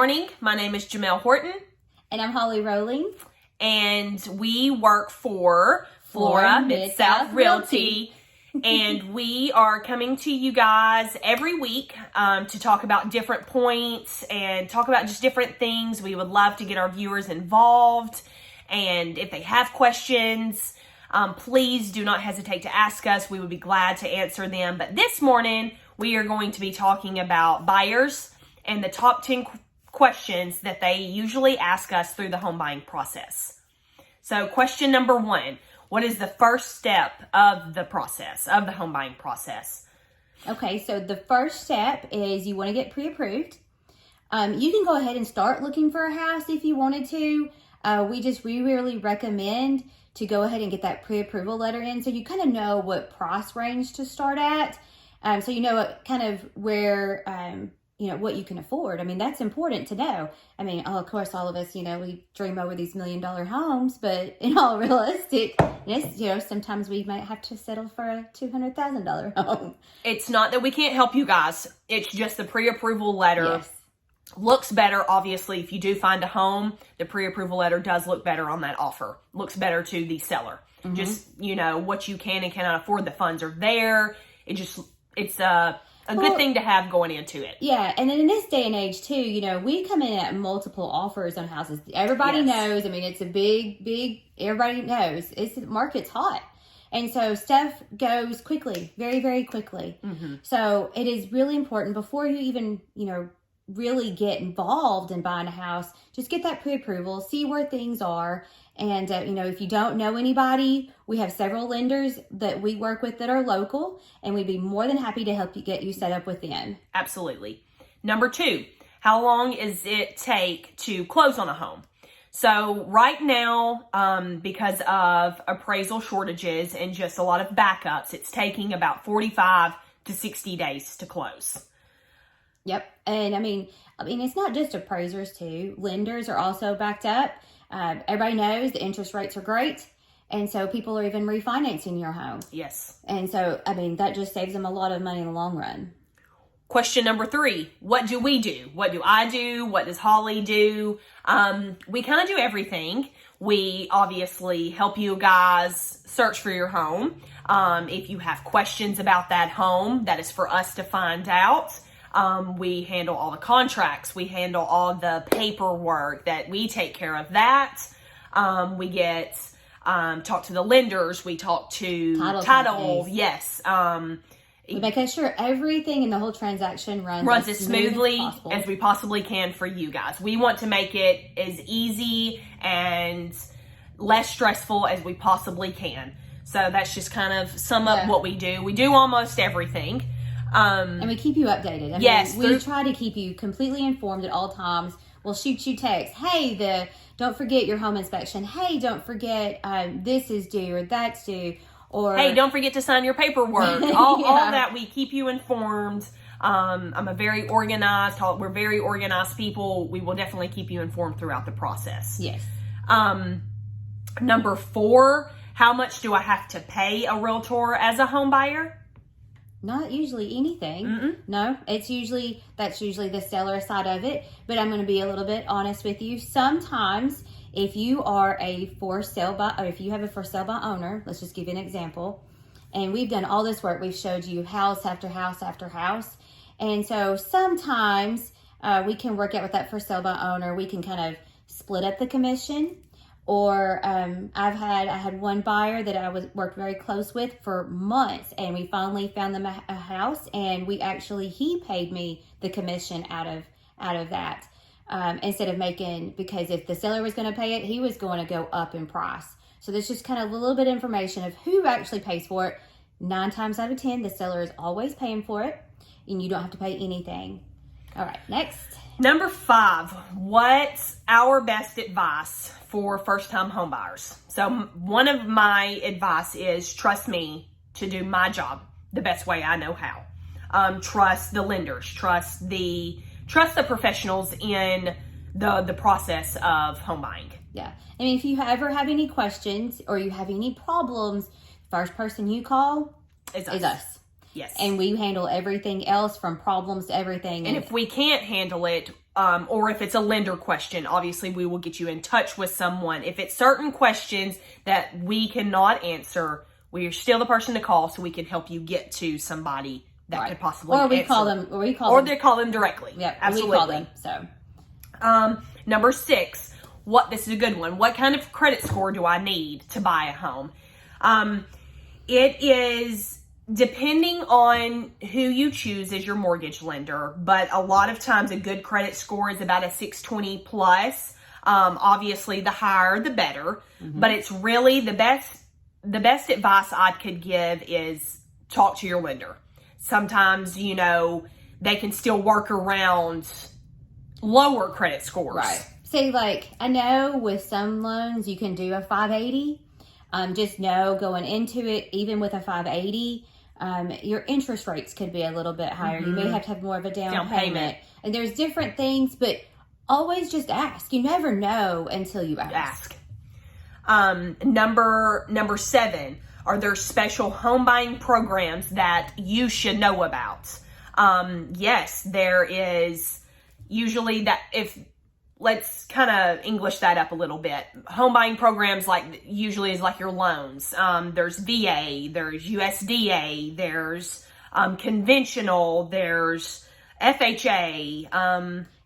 morning. My name is Jamel Horton. And I'm Holly Rowling. And we work for Flora Mid-South Realty. And we are coming to you guys every week to talk about different points and talk about just different things. We would love to get our viewers involved. And if they have questions, please do not hesitate to ask us. We would be glad to answer them. But this morning, we are going to be talking about buyers and the top 10 questions that they usually ask us through the home buying process. So question number 1, what is the first step of the process, of the home buying process? Okay, so the first step is you want to get pre-approved. You can go ahead and start looking for a house if you wanted to. We really recommend to go ahead and get that pre-approval letter in so you kind of know what price range to start at. So you know what kind of where, what you can afford. I mean, that's important to know. I mean, of course, all of us, we dream over these $1 million homes, but in all realisticness, sometimes we might have to settle for a $200,000 home. It's not that we can't help you guys. It's just the pre-approval letter. Yes. Looks better, obviously, if you do find a home, the pre-approval letter does look better on that offer. Looks better to the seller. Mm-hmm. Just, what you can and cannot afford, the funds are there. It's a good thing to have going into it. Yeah, and in this day and age, too, we come in at multiple offers on houses. Everybody knows. I mean, it's a big, everybody knows. The market's hot. And so stuff goes quickly, very, very quickly. Mm-hmm. So it is really important before you even, really get involved in buying a house, just get that pre-approval, see where things are. And, if you don't know anybody, we have several lenders that we work with that are local, and we'd be more than happy to help you get you set up with them. Absolutely. Number 2, how long does it take to close on a home? So right now, because of appraisal shortages and just a lot of backups, it's taking about 45 to 60 days to close. Yep. And I mean, it's not just appraisers too. Lenders are also backed up. Everybody knows the interest rates are great. And so people are even refinancing your home. Yes. And so, that just saves them a lot of money in the long run. Question number 3, what do we do? What do I do? What does Holly do? We kind of do everything. We obviously help you guys search for your home. If you have questions about that home, that is for us to find out. We handle all the contracts. We handle all the paperwork that we take care of that. We get, talk to the lenders. We talk to title. Yes. We make sure everything in the whole transaction runs as smoothly as we possibly can for you guys. We want to make it as easy and less stressful as we possibly can. So that's just kind of sum up what we do. We do almost everything. And we keep you updated. Yes. We try to keep you completely informed at all times. We'll shoot you texts. Hey, don't forget your home inspection. Hey, don't forget this is due or that's due. Or hey, don't forget to sign your paperwork. All that, we keep you informed. I'm a very organized. We're very organized people. We will definitely keep you informed throughout the process. Yes. Number 4, how much do I have to pay a realtor as a home buyer? Not usually anything. Mm-mm. No, that's usually the seller side of it. But I'm going to be a little bit honest with you. Sometimes if you are a for sale by, or if you have a for sale by owner, let's just give you an example. And we've done all this work. We've showed you house after house after house. And so sometimes we can work out with that for sale by owner. We can kind of split up the commission. Or I had one buyer that I worked very close with for months, and we finally found them a house, and he paid me the commission out of that instead of because if the seller was going to pay it, he was going to go up in price. So there's just kind of a little bit of information of who actually pays for it. 9 times out of 10, the seller is always paying for it, and you don't have to pay anything. All right, next. Number 5, what's our best advice for first-time home buyers? So one of my advice is trust me to do my job the best way I know how. Trust the lenders, trust the professionals in the process of home buying. Yeah. I mean, if you ever have any questions or you have any problems, first person you call is us. Yes. And we handle everything else from problems to everything. And if we can't handle it, or if it's a lender question, obviously we will get you in touch with someone. If it's certain questions that we cannot answer, we are still the person to call so we can help you get to somebody that could possibly or we answer. call them, They call them directly. Yeah, absolutely. we call them. So, number 6, this is a good one. What kind of credit score do I need to buy a home? It is depending on who you choose as your mortgage lender, but a lot of times a good credit score is about a 620 plus. Obviously, the higher the better, but it's really the best advice I could give is talk to your lender. Sometimes, they can still work around lower credit scores. Right. See, I know with some loans you can do a 580. Just know going into it, even with a 580, your interest rates could be a little bit higher. You may have to have more of a down payment. And there's different things, but always just ask. You never know until you ask. Number 7, are there special home buying programs that you should know about? Yes, there is. Usually let's kind of English that up a little bit. Home buying programs usually is like your loans. There's VA, there's USDA, there's conventional, there's FHA.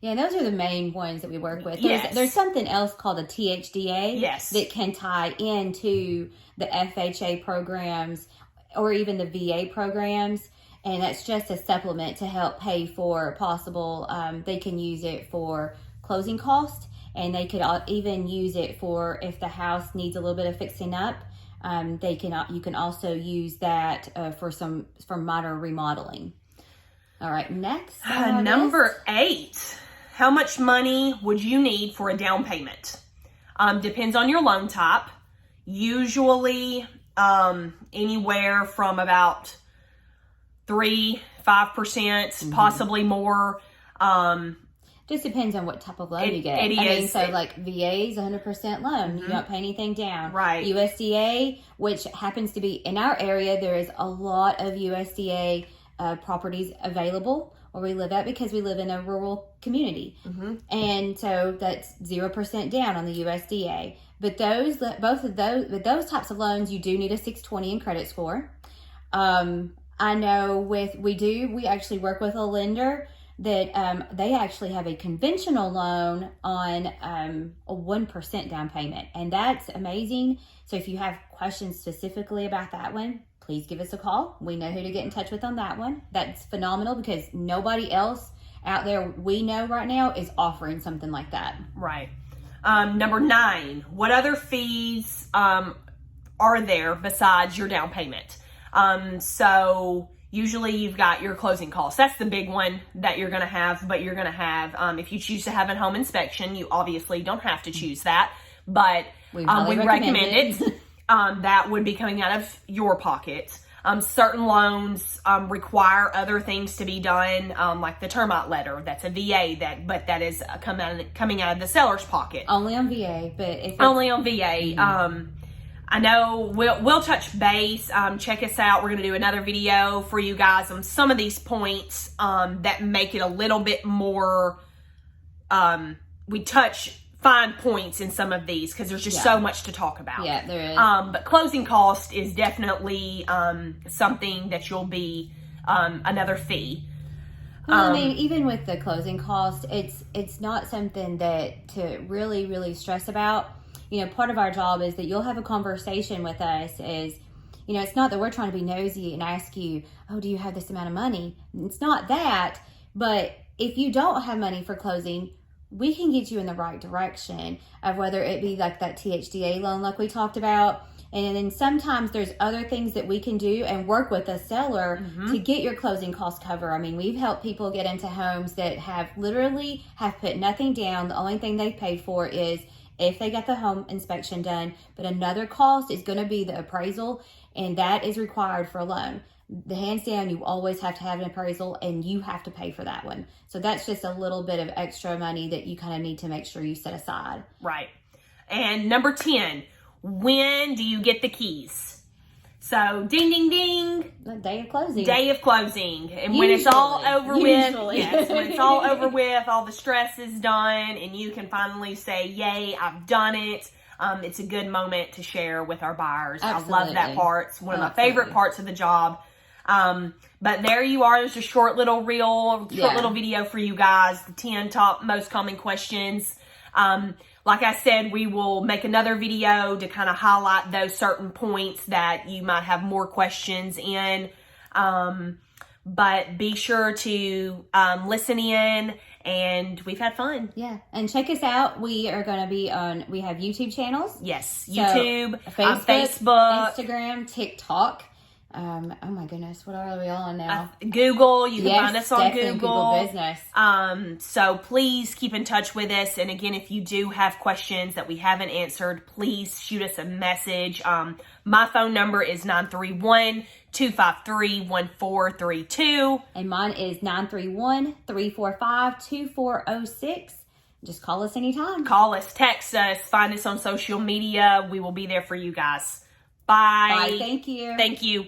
Yeah, those are the main ones that we work with. Yes. There's something else called a THDA yes. that can tie into the FHA programs or even the VA programs. And that's just a supplement to help pay for possible, they can use it for closing costs, and they could even use it for if the house needs a little bit of fixing up. You can also use that for minor remodeling. All right, next. Number 8, how much money would you need for a down payment? Depends on your loan type. Usually anywhere from about 3-5%, possibly more. Just depends on what type of loan you get. It is. VA is 100% loan. You don't pay anything down. Right. USDA, which happens to be in our area, there is a lot of USDA properties available where we live at because we live in a rural community. And so that's 0% down on the USDA. But with those types of loans, you do need a 620 in credit score. I know we actually work with a lender that they actually have a conventional loan on a 1% down payment, and that's amazing. So if you have questions specifically about that one, please give us a call. We know who to get in touch with on that one. That's phenomenal because nobody else out there we know right now is offering something like that. Right. Number 9, what other fees are there besides your down payment? So usually you've got your closing costs. That's the big one that you're going to have, but you're going to have, if you choose to have a home inspection, you obviously don't have to choose that, but we recommend it. That would be coming out of your pocket. Certain loans require other things to be done, like the termite letter. That's a VA, but that is coming out of the seller's pocket. Only on VA, but only on VA. I know we'll touch base. Check us out. We're going to do another video for you guys on some of these points that make it a little bit more. We touch fine points in some of these because there's just so much to talk about. Yeah, there is. But closing cost is definitely something that you'll be another fee. Well, even with the closing cost, it's not something that to really, really stress about. Part of our job is that you'll have a conversation with us it's not that we're trying to be nosy and ask you, oh, do you have this amount of money? It's not that, but if you don't have money for closing, we can get you in the right direction of whether it be like that THDA loan like we talked about. And then sometimes there's other things that we can do and work with a seller to get your closing cost cover. We've helped people get into homes that have put nothing down. The only thing they paid for is if they got the home inspection done, but another cost is going to be the appraisal, and that is required for a loan. The hands down, you always have to have an appraisal, and you have to pay for that one. So that's just a little bit of extra money that you kind of need to make sure you set aside. Right. And number 10, when do you get the keys? So, ding, ding, ding. The day of closing. Day of closing. And when it's all over with, yes, when it's all over with, all the stress is done, and you can finally say, yay, I've done it. It's a good moment to share with our buyers. Absolutely. I love that part. It's one of my favorite parts of the job. But there you are. There's a short little video for you guys. The 10 top most common questions. Like I said, we will make another video to kind of highlight those certain points that you might have more questions in. But be sure to listen in, and we've had fun. Yeah, and check us out. We are going to be on, we have YouTube channels. Yes, YouTube, Facebook, Instagram, TikTok. Oh my goodness, what are we on now? Google. You can find us on Google Business. So please keep in touch with us. And again, if you do have questions that we haven't answered, please shoot us a message. My phone number is 931-253-1432. And mine is 931-345-2406. Just call us anytime. Call us, text us, find us on social media. We will be there for you guys. Bye. Bye. Thank you. Thank you.